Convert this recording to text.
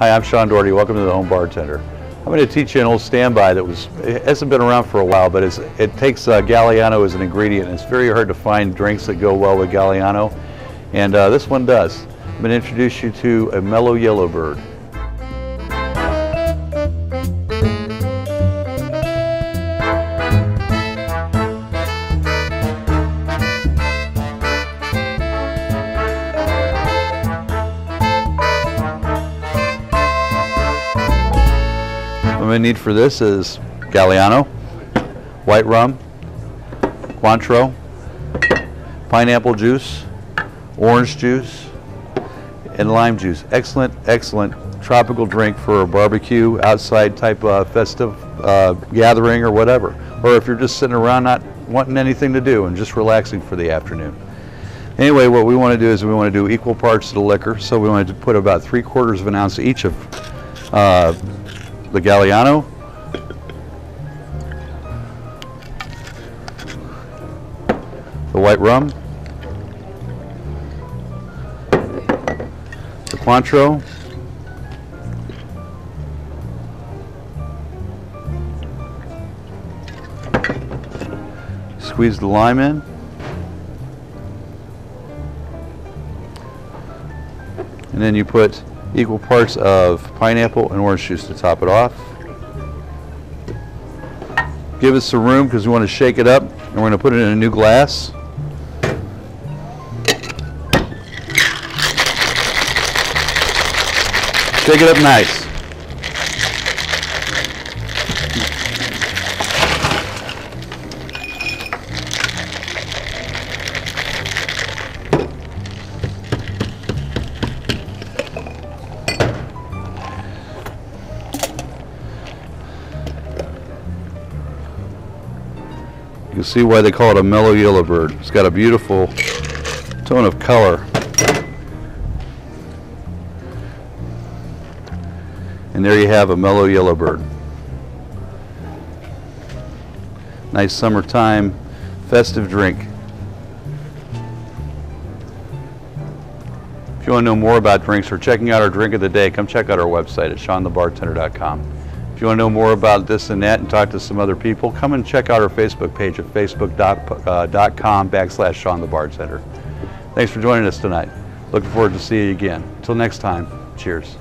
Hi, I'm Sean Doherty. Welcome to the Home Bartender. I'm going to teach you an old standby that it hasn't been around for a while, but it takes Galliano as an ingredient. It's very hard to find drinks that go well with Galliano, and this one does. I'm going to introduce you to a Mellow Yellow Bird. What I need for this is Galliano, white rum, Cointreau, pineapple juice, orange juice, and lime juice. Excellent, excellent tropical drink for a barbecue, outside type festive gathering or whatever. Or if you're just sitting around not wanting anything to do and just relaxing for the afternoon. Anyway, what we want to do is we want to do equal parts of the liquor. So we want to put about 3/4 of an ounce each of the Galliano, the white rum, the Cointreau, squeeze the lime in, and then you put equal parts of pineapple and orange juice to top it off. Give it some room because we want to shake it up, and we're going to put it in a new glass. Shake it up nice. You can see why they call it a Mellow Yellow Bird. It's got a beautiful tone of color. And there you have a Mellow Yellow Bird. Nice summertime festive drink. If you want to know more about drinks or checking out our drink of the day, come check out our website at SeanTheBartender.com. If you want to know more about this and that and talk to some other people, come and check out our Facebook page at facebook.com/SeanTheBartender. Thanks for joining us tonight. Looking forward to seeing you again. Until next time, cheers.